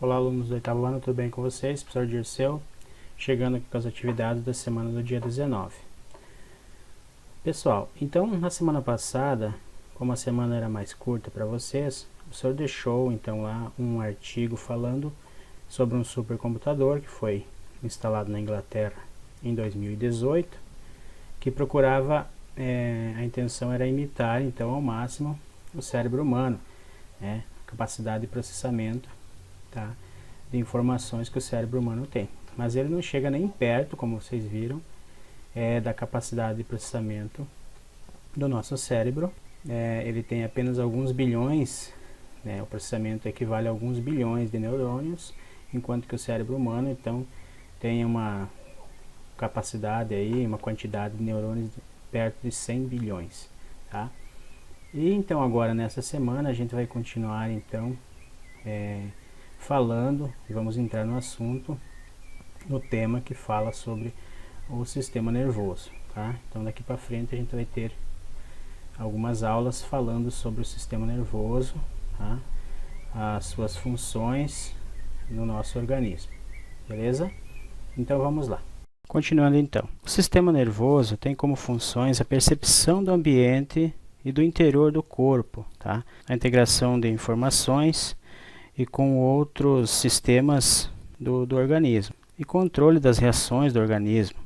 Olá, alunos do oitavo ano, tudo bem com vocês? Professor Dirceu, chegando aqui com as atividades da semana do dia 19. Pessoal, então na semana passada, como a semana era mais curta para vocês, o professor deixou então lá um artigo falando sobre um supercomputador que foi instalado na Inglaterra em 2018, que procurava, a intenção era imitar então ao máximo o cérebro humano, a capacidade de processamento, tá, de informações que o cérebro humano tem. Mas ele não chega nem perto, como vocês viram, da capacidade de processamento do nosso cérebro. Ele tem apenas alguns bilhões, o processamento equivale a alguns bilhões de neurônios, enquanto que o cérebro humano então tem uma capacidade aí, uma quantidade de neurônios perto de 100 bilhões, tá? E então agora nessa semana a gente vai continuar então falando, e vamos entrar no assunto, no tema que fala sobre o sistema nervoso, tá? Então daqui para frente a gente vai ter algumas aulas falando sobre o sistema nervoso, tá? As suas funções no nosso organismo, beleza? Então vamos lá. Continuando então, o sistema nervoso tem como funções a percepção do ambiente e do interior do corpo, tá? A integração de informações e com outros sistemas do organismo e controle das reações do organismo.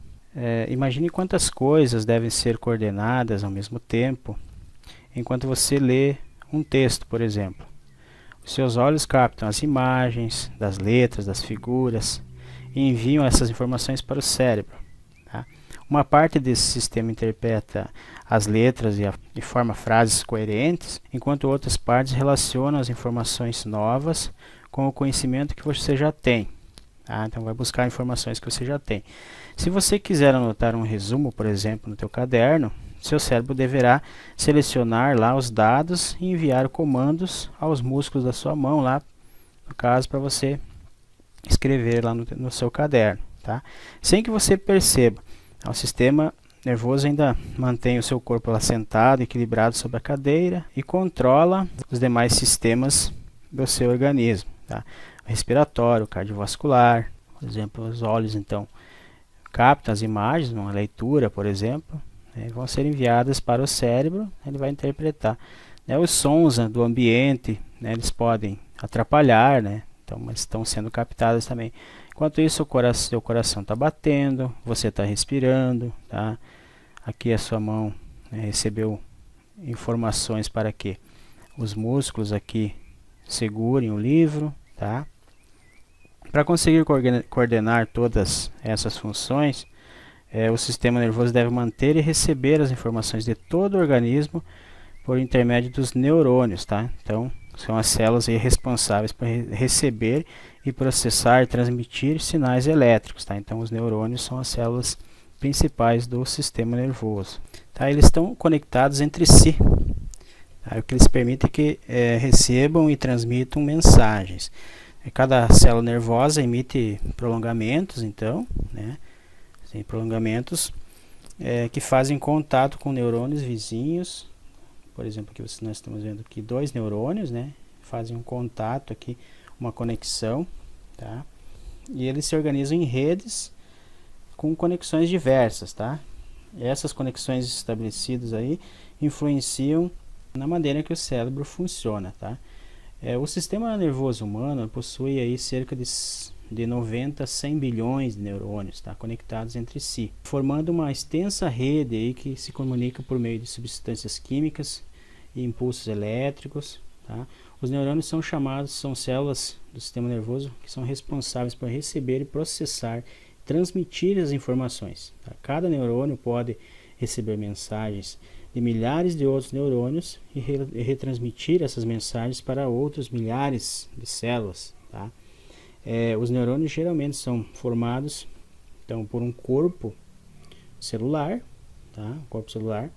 Imagine quantas coisas devem ser coordenadas ao mesmo tempo enquanto você lê um texto, por exemplo. Os seus olhos captam as imagens das letras, das figuras e enviam essas informações para o cérebro, tá? Uma parte desse sistema interpreta as letras e forma frases coerentes, enquanto outras partes relacionam as informações novas com o conhecimento que você já tem. Tá? Então vai buscar informações que você já tem. Se você quiser anotar um resumo, por exemplo, no teu caderno, seu cérebro deverá selecionar lá os dados e enviar comandos aos músculos da sua mão, lá, no caso, para você escrever lá no seu caderno, tá? Sem que você perceba. O sistema nervoso ainda mantém o seu corpo lá sentado, equilibrado sobre a cadeira e controla os demais sistemas do seu organismo, tá? O respiratório, o cardiovascular, por exemplo, os olhos então captam as imagens, uma leitura, por exemplo, vão ser enviadas para o cérebro, ele vai interpretar. Os sons do ambiente, eles podem atrapalhar, então, mas estão sendo captadas também. Enquanto isso, o seu coração está batendo, você está respirando, tá? Aqui a sua mão recebeu informações para que os músculos aqui segurem o livro, tá? Para conseguir coordenar todas essas funções, o sistema nervoso deve manter e receber as informações de todo o organismo por intermédio dos neurônios, tá? Então, são as células aí responsáveis por receber e processar e transmitir sinais elétricos, tá? Então, os neurônios são as células principais do sistema nervoso, tá? Eles estão conectados entre si, tá? O que eles permitem que recebam e transmitam mensagens. Cada célula nervosa emite prolongamentos, então, tem prolongamentos que fazem contato com neurônios vizinhos. Por exemplo, aqui nós estamos vendo aqui dois neurônios, fazem um contato aqui, uma conexão, tá? E eles se organizam em redes com conexões diversas, tá? E essas conexões estabelecidas aí influenciam na maneira que o cérebro funciona, tá? O sistema nervoso humano possui aí cerca de 90 a 100 bilhões de neurônios, tá, conectados entre si, formando uma extensa rede aí que se comunica por meio de substâncias químicas e impulsos elétricos, tá? Os neurônios são células do sistema nervoso que são responsáveis por receber e processar, transmitir as informações, tá? Cada neurônio pode receber mensagens de milhares de outros neurônios e retransmitir essas mensagens para outros milhares de células, tá? Os neurônios geralmente são formados então, por um corpo celular, tá? Um corpo celular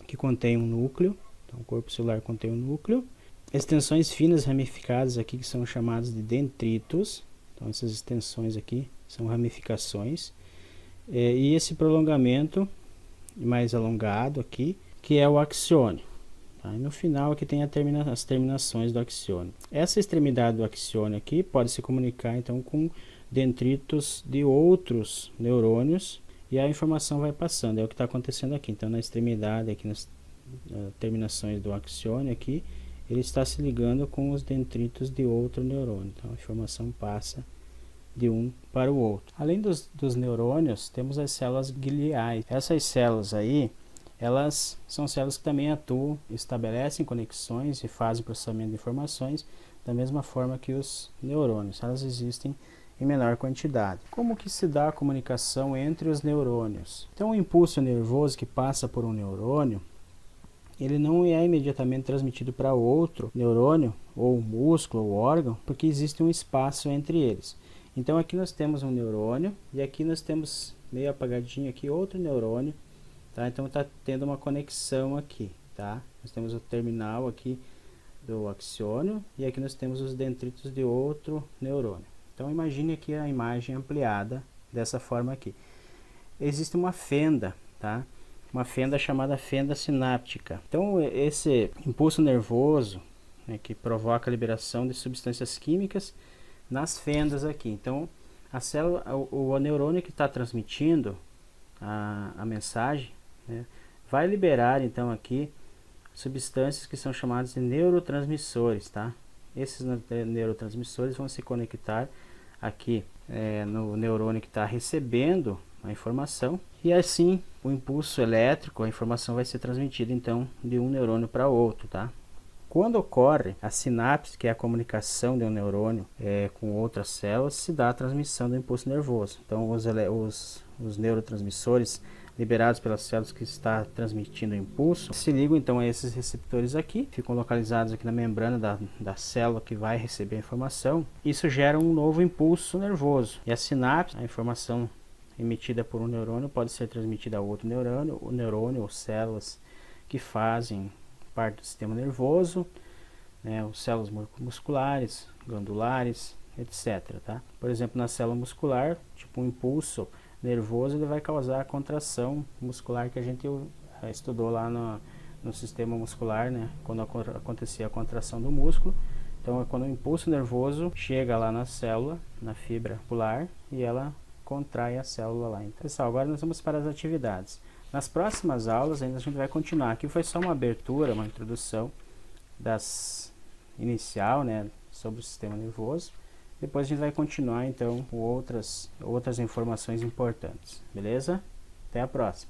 que contém um núcleo. Então, o corpo celular contém um núcleo. Extensões finas ramificadas aqui que são chamadas de dendritos. Então, essas extensões aqui são ramificações. E esse prolongamento mais alongado aqui, que é o axônio. Tá? E no final aqui tem as terminações do axiônio. Essa extremidade do axiônio aqui pode se comunicar então com dendritos de outros neurônios e a informação vai passando. É o que está acontecendo aqui. Então na extremidade, aqui nas terminações do axiônio aqui, ele está se ligando com os dendritos de outro neurônio. Então a informação passa de um para o outro. Além dos neurônios, temos as células gliais. Essas células aí, elas são células que também atuam, estabelecem conexões e fazem processamento de informações da mesma forma que os neurônios. Elas existem em menor quantidade. Como que se dá a comunicação entre os neurônios? Então, o impulso nervoso que passa por um neurônio, ele não é imediatamente transmitido para outro neurônio, ou músculo, ou órgão, porque existe um espaço entre eles. Então aqui nós temos um neurônio, e aqui nós temos, meio apagadinho aqui, outro neurônio, tá? Então está tendo uma conexão aqui, tá? Nós temos o terminal aqui do axiônio, e aqui nós temos os dendritos de outro neurônio. Então imagine aqui a imagem ampliada dessa forma aqui. Existe uma fenda, tá? Uma fenda chamada fenda sináptica. Então esse impulso nervoso, né, que provoca a liberação de substâncias químicas nas fendas aqui. Então a célula, o neurônio que está transmitindo a mensagem, né, vai liberar então aqui substâncias que são chamadas de neurotransmissores, tá? Esses neurotransmissores vão se conectar aqui no neurônio que está recebendo a informação, e assim o impulso elétrico, a informação vai ser transmitida então de um neurônio para outro, tá? Quando ocorre a sinapse, que é a comunicação de um neurônio com outras células, se dá a transmissão do impulso nervoso. Então os neurotransmissores liberados pelas células que está transmitindo o impulso se ligam então a esses receptores aqui, ficam localizados aqui na membrana da célula que vai receber a informação. Isso gera um novo impulso nervoso, e a sinapse, a informação emitida por um neurônio, pode ser transmitida a outro neurônio ou células que fazem parte do sistema nervoso, né, os células musculares, glandulares, etc. Tá? Por exemplo, na célula muscular, tipo um impulso nervoso, ele vai causar a contração muscular que a gente estudou lá no sistema muscular, né, quando acontecia a contração do músculo. Então é quando o impulso nervoso chega lá na célula, na fibra muscular, e ela contrai a célula lá. Então, pessoal, agora nós vamos para as atividades. Nas próximas aulas ainda a gente vai continuar. Aqui foi só uma abertura, uma introdução inicial, né, sobre o sistema nervoso. Depois a gente vai continuar então com outras informações importantes. Beleza? Até a próxima.